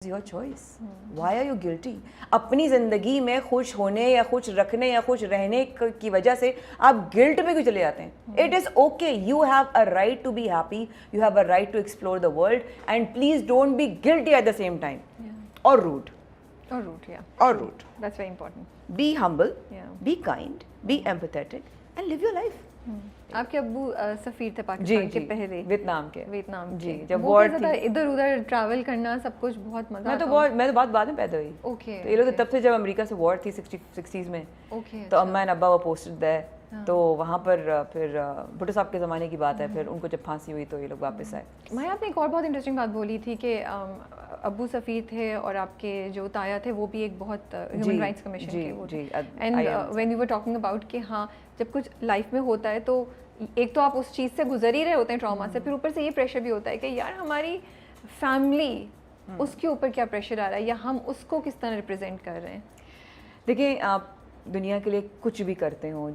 Your choice, why are you guilty? अपनी ज़िंदगी में खुश होने या खुश रखने या खुश रहने की वजह से आप गिल्ट में क्यों चले जाते हैं? It is okay, you have a right to be happy, you have a right to explore the world and please don't be guilty at the same time और rude. Or rude. That's very important. Be humble, Yeah. be kind, be empathetic and live your life. आपके अब्बू सफ़ीर थे पाकिस्तान के पहले, Vietnam के. जी, जब वो war कैसा था, थी. इधर उधर ट्रैवल करना सब कुछ बहुत मजा मैं तो बहुत बाद में पैदा हुई. ओके. तो ये लोग तब से, जब अमेरिका से वॉर थी 60s में, ओके. तो अम्मा एंड अब्बा वो पोस्टेड देयर. तो वहाँ पर फिर भुट्टो साहब के ज़माने की बात है, फिर उनको जब फांसी हुई तो ये लोग वापस आए. मैं आपने एक और बहुत इंटरेस्टिंग बात बोली थी कि अब्बू सफ़ीर थे और आपके जो ताया थे वो भी एक बहुत ह्यूमन राइट्स कमीशन के वो थे. And when you were talking about कि हाँ, जब कुछ लाइफ में होता है तो एक तो आप उस चीज़ से गुजर ही रहे होते हैं, ट्रॉमा से, फिर ऊपर से ये प्रेशर भी होता है कि यार हमारी फैमिली, उसके ऊपर क्या प्रेशर आ रहा है या हम उसको किस तरह रिप्रेजेंट कर रहे हैं. देखिए, आप दुनिया के लिए कुछ भी करते हो,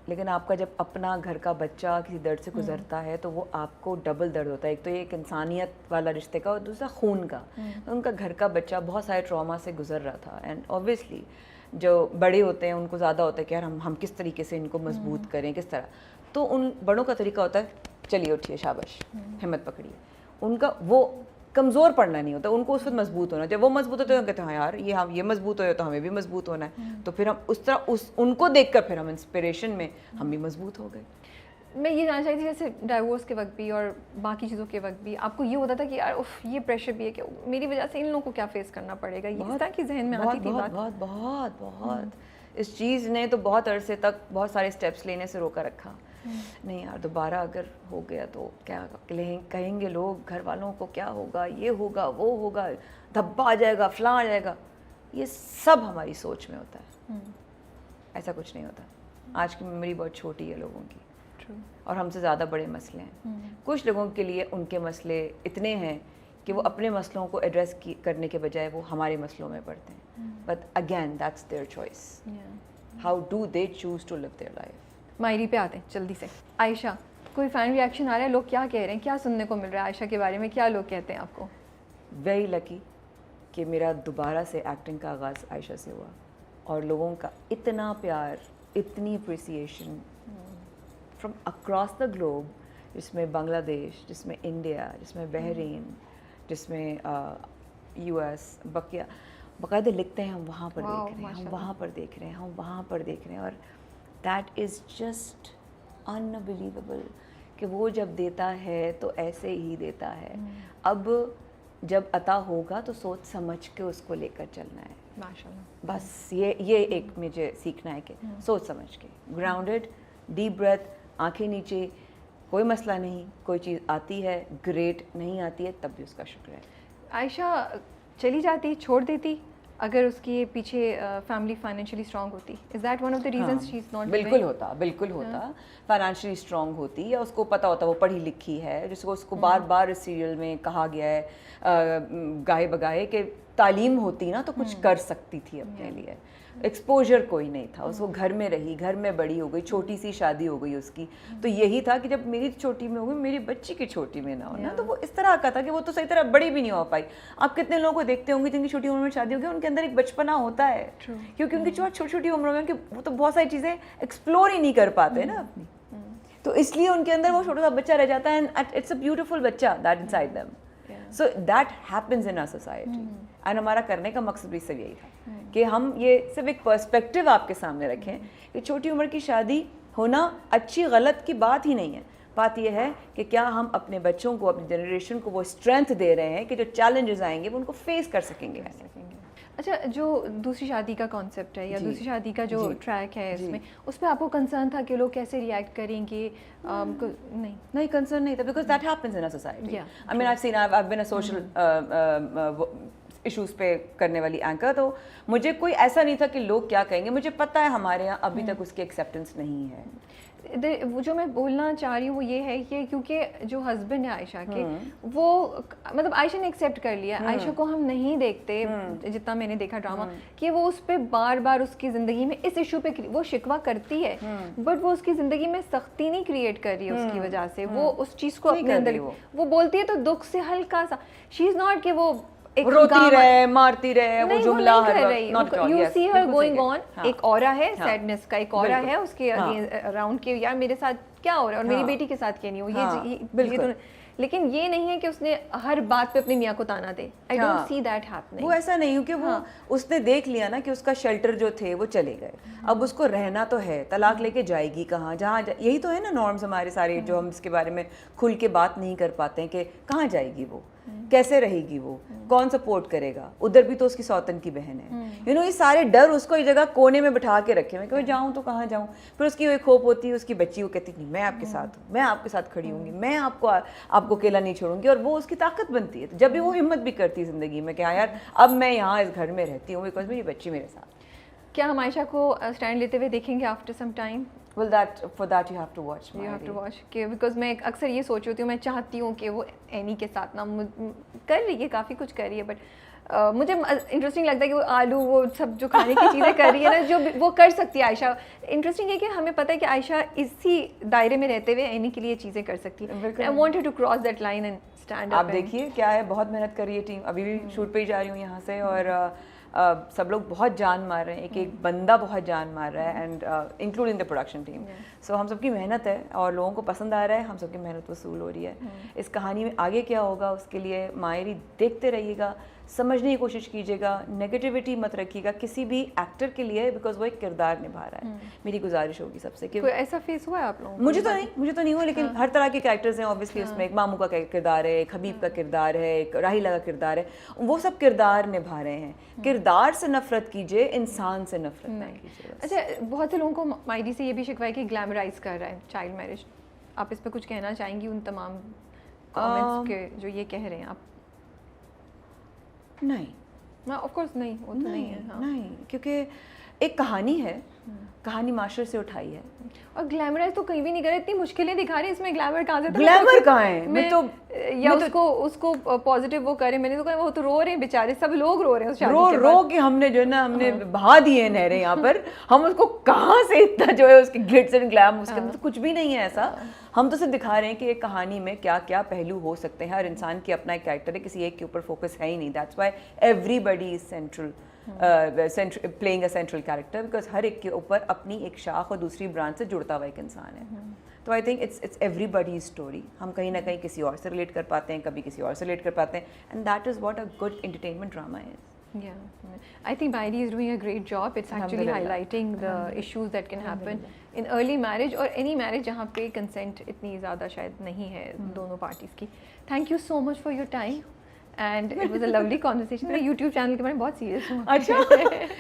लेकिन आपका जब अपना घर का बच्चा किसी दर्द से गुजरता है तो वो आपको डबल दर्द होता है. एक तो ये एक इंसानियत वाला रिश्ते का और दूसरा खून का. तो उनका घर का बच्चा बहुत सारे ट्रॉमा से गुजर रहा था एंड ऑब्वियसली जो बड़े होते हैं उनको ज़्यादा होता है कि यार हम किस तरीके से इनको मजबूत करें, किस तरह. तो उन बड़ों का तरीका होता है चलिए उठिए, शाबाश, हिम्मत पकड़िए. उनका वो कमज़ोर पड़ना नहीं होता, उनको उस वक्त मजबूत होना. जब वो मजबूत होते हैं तो कहते हैं हाँ यार ये मजबूत हो तो हमें भी मजबूत होना है. तो फिर हम उस तरह उनको देखकर फिर हम इंस्पिरेशन में हम भी मजबूत हो गए. मैं ये जानना चाहती थी, जैसे डाइवोर्स के वक्त भी और बाकी चीज़ों के वक्त भी आपको ये होता था कि यार उफ, ये प्रेशर भी है कि मेरी वजह से इन लोगों को क्या फेस करना पड़ेगा, ये इस तरह की जहन में आती थी बात? बहुत इस चीज़ ने तो बहुत अरसे तक बहुत सारे स्टेप्स लेने से रोका रखा. नहीं यार, दोबारा अगर हो गया तो क्या कहेंगे लोग, घर वालों को क्या होगा, ये होगा, वो होगा, धब्बा आ जाएगा, फलां आ जाएगा. ये सब हमारी सोच में होता है. ऐसा कुछ नहीं होता. आज की मेमोरी बहुत छोटी है लोगों की और हमसे ज़्यादा बड़े मसले हैं. कुछ लोगों के लिए उनके मसले इतने हैं कि वो अपने मसलों को एड्रेस करने के बजाय वो हमारे मसलों में पड़ते हैं. But again that's their choice. How do they choose to live their life. मायरी पे आते हैं जल्दी से. आयशा, कोई फ़ैन रिएक्शन आ रहा है, लोग क्या कह रहे हैं, क्या सुनने को मिल रहा है आयशा के बारे में, क्या लोग कहते हैं आपको? वेरी लकी कि मेरा दोबारा से एक्टिंग का आगाज़ आयशा से हुआ और लोगों का इतना प्यार, इतनी appreciation from across the globe, जिसमें बांग्लादेश, जिसमें इंडिया, जिसमें बहरीन, जिसमें US, बाकायदा लिखते हैं हम वहाँ पर देख रहे हैं, हम वहाँ पर देख रहे हैं, हम वहाँ पर देख रहे हैं. और दैट इज़ जस्ट अनबिलीवेबल कि वो जब देता है तो ऐसे ही देता है. अब जब अता होगा तो सोच समझ के उसको लेकर चलना है. माशाल्लाह. बस ये एक मुझे सीखना है कि सोच समझ के, ग्राउंडेड, डीप ब्रेथ, आंखें नीचे, कोई मसला नहीं. कोई चीज़ आती है ग्रेट, नहीं आती है तब भी उसका शुक्र है. आयशा चली जाती, छोड़ देती अगर उसकी पीछे फैमिली फाइनेंशियली स्ट्रांग होती? Is that one of the reasons she is not? बिल्कुल होता. फाइनेंशियली स्ट्रांग होती या उसको पता होता वो पढ़ी लिखी है, जिसको उसको बार बार इस सीरियल में कहा गया है गाहे बगाहे कि तालीम होती ना तो कुछ कर सकती थी अपने लिए. एक्सपोजर कोई नहीं था, उसको घर में रही, घर में बड़ी हो गई, छोटी सी शादी हो गई उसकी. तो यही था कि जब मेरी छोटी में हो गई, मेरी बच्ची की छोटी में ना हो ना. तो वो इस तरह का था कि वो तो सही तरह बड़ी भी नहीं हो पाई. आप कितने लोगों को देखते होंगे जिनकी छोटी उम्र में शादी हो गई, उनके अंदर एक बचपना होता है क्योंकि उनकी छोटी छोटी उम्र में वो तो बहुत सारी चीज़ें एक्सप्लोर ही नहीं कर पाते ना अपनी. तो इसलिए उनके अंदर वो छोटा सा बच्चा रह जाता है एंड इट्स अ ब्यूटीफुल बच्चा that inside them. So that happens in our society. And हमारा करने का मकसद भी सिर्फ यही था कि हम ये सिर्फ एक पर्सपेक्टिव आपके सामने रखें कि छोटी उम्र की शादी होना अच्छी गलत की बात ही नहीं है. बात यह है कि क्या हम अपने बच्चों को, अपनी जनरेशन को वो स्ट्रेंथ दे रहे हैं कि जो चैलेंजेस आएंगे वो उनको फेस कर सकेंगे. अच्छा, जो दूसरी शादी का कॉन्सेप्ट है या दूसरी शादी का जो ट्रैक है इसमें, उस पर आपको कंसर्न था कि लोग कैसे रिएक्ट करेंगे? नहीं कंसर्न नहीं था, because that happens in a society. I mean I been a social issues पे करने वाली एंकर, तो मुझे कोई ऐसा नहीं था कि लोग क्या कहेंगे. मुझे पता है हमारे यहाँ अभी तक उसकी एक्सेप्टेंस नहीं है. वो जो मैं बोलना चाह रही हूँ वो ये है कि क्योंकि जो हस्बैंड है आयशा के, वो मतलब आयशा ने एक्सेप्ट कर लिया. आयशा को हम नहीं देखते, जितना मैंने देखा ड्रामा, कि वो उस पर बार बार उसकी ज़िंदगी में इस इशू पे वो शिकवा करती है, बट वो उसकी ज़िंदगी में सख्ती नहीं क्रिएट कर रही है उसकी वजह से. वो उस चीज़ को अपने अंदर वो बोलती है तो दुख से हल्का सा. शी इज़ नॉट कि वो रोती रहे, मारती रहे, वो जुमला हर वक्त you see her going on, एक ऑरा है सैडनेस का, एक ऑरा है उसके अराउंड के यार मेरे साथ क्या हो रहा है और मेरी बेटी के साथ क्या नहीं हो, ये लेकिन ये नहीं है कि उसने हर बात पे अपनी मियाँ को ताना दे। I don't see that happening. वो ऐसा नहीं कि वो उसने देख लिया ना कि उसका शेल्टर जो थे वो चले गए, अब उसको रहना तो है, तलाक लेके जाएगी कहाँ, जहाँ यही तो है ना नॉर्म्स हमारे सारे, जो हम इसके बारे में खुल के बात नहीं कर पाते हैं कि कहाँ जाएगी वो, कैसे रहेगी वो, कौन सपोर्ट करेगा, उधर भी तो उसकी सौतन की बहन है, ये सारे डर उसको एक जगह कोने में बिठा के रखे हुए कि मैं जाऊँ तो कहाँ जाऊँ। फिर उसकी वो एक होप होती है, उसकी बच्ची वो कहती नहीं मैं आपके साथ हूँ, मैं आपके साथ खड़ी होंगी, मैं आपको अकेला नहीं छोड़ूंगी, और वो उसकी ताकत बनती है। तो जब भी वो हिम्मत भी करती है ज़िंदगी में कि हाँ यार अब मैं यहाँ इस घर में रहती हूँ बिकॉज मेरी बच्ची मेरे साथ। क्या हम आयशा को स्टैंड लेते हुए देखेंगे after some time? Well, for that you have to watch. You have to watch कि because मैं अक्सर ये सोच रही हूँ, मैं चाहती हूँ कि वो एनी के साथ ना कर रही है, काफ़ी कुछ कर रही है, बट मुझे इंटरेस्टिंग लगता है कि वो आलू वो सब जो खाने की चीज़ें कर रही है ना, जो वो कर सकती है आयशा। इंटरेस्टिंग है कि हमें पता है कि आयशा इसी दायरे में रहते हुए एनी के लिए चीज़ें कर सकती है। I want her to cross that line and stand up. आप देखिए क्या है, बहुत मेहनत कर रही है टीम, अभी भी शूट पे ही जा रही हूँ यहाँ से, और सब लोग बहुत जान मार रहे हैं, एक बंदा बहुत जान मार रहा है, and including the production team. So हम सबकी मेहनत है और लोगों को पसंद आ रहा है, हम सबकी मेहनत वसूल हो रही है। इस कहानी में आगे क्या होगा उसके लिए मायरी देखते रहिएगा, समझने की कोशिश कीजिएगा, नेगेटिविटी मत रखिएगा किसी भी एक्टर के लिए, बिकॉज वो एक किरदार निभा रहा है। मेरी गुजारिश होगी सबसे कि कोई ऐसा फेस हुआ है आप लोगों को? मुझे तो नहीं हुआ, लेकिन हर तरह के कैरेक्टर्स हैं ऑब्वियसली। उसमें एक मामू का किरदार है, एक हबीब का किरदार है, एक राहिला का किरदार है, वो सब किरदार निभा रहे हैं। किरदार से नफरत कीजिए, इंसान से नफरत नहीं कीजिए। अच्छा, बहुत से लोगों को मायरी से ये भी शिकवा है कि ग्लैमराइज कर रहा है चाइल्ड मैरिज, आप इस पर कुछ कहना चाहेंगी उन तमाम कमेंट्स के जो ये कह रहे हैं आप? नहीं, ऑफ कोर्स नहीं, वो तो नहीं है। हाँ। नहीं, क्योंकि एक कहानी है, कहानी मास्टर से उठाई है, और ग्लैमराइज तो कहीं भी नहीं कर रहे, इतनी मुश्किलें दिखा रहे, इसमें ग्लैमर कहाँ से? ग्लैमर कहाँ है? मैं तो या उसको पॉजिटिव वो करे, मैंने तो कहा वो तो रो रहे हैं बेचारे, सब लोग रो रहे हैं उस शादी के बाद। रो के हमने जो है ना, हमने बहा दिए नहरें यहाँ पर, हम उसको कहाँ से इतना जो है उसके ग्लिट्स एंड ग्लैम, उसके अंदर कुछ भी नहीं है ऐसा। हम तो सिर्फ दिखा रहे हैं कि एक कहानी में क्या क्या पहलू हो सकते हैं। हर इंसान की अपना एक कैरेक्टर है, किसी एक के ऊपर फोकस है ही नहीं। That's why everybody is central, playing a central character, because हर एक के ऊपर अपनी एक शाख और दूसरी ब्रांच से जुड़ता हुआ एक इंसान है। तो I think it's everybody's story. हम कहीं ना कहीं किसी और से रिलेट कर पाते हैं, कभी किसी और से रिलेट कर पाते हैं, and that is what a good entertainment drama is. Yeah, I think Mairi is doing a great job. It's actually highlighting the issues that can happen in early marriage or any marriage जहाँ पे consent इतनी ज़्यादा शायद नहीं है दोनों parties की. Thank you so much for your time. And it was a lovely conversation. मैं YouTube channel के बारे में बहुत serious हूँ. अच्छा,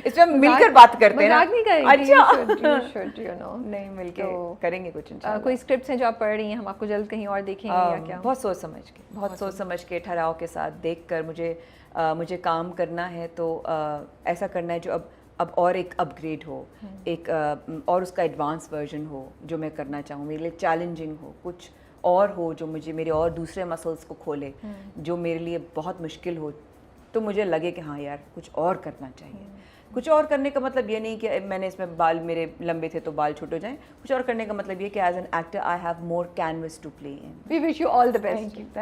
इसमें मिलकर बात करते हैं ना? मजाक नहीं करेंगे. अच्छा, you should, you know. नहीं, मिलके करेंगे कुछ इंशाल्लाह. कोई स्क्रिप्ट्स हैं जो आप पढ़ रही हैं, हम आपको जल्द कहीं और देखेंगे या क्या? बहुत सोच समझ के ठहराव के साथ देखकर मुझे काम करना है, तो ऐसा करना है जो अब और एक अपग्रेड हो, एक और उसका एडवांस वर्जन हो, जो मैं करना चाहूँ, मेरे लिए चैलेंजिंग हो, कुछ और हो जो मुझे मेरे और दूसरे मसल्स को खोले, जो मेरे लिए बहुत मुश्किल हो, तो मुझे लगे कि हाँ यार कुछ और करना चाहिए। कुछ और करने का मतलब ये नहीं कि मैंने इसमें बाल मेरे लंबे थे तो बाल छोटे हो जाएं। कुछ और करने का मतलब ये कि as an actor I have more canvas to play in. We wish you all the best.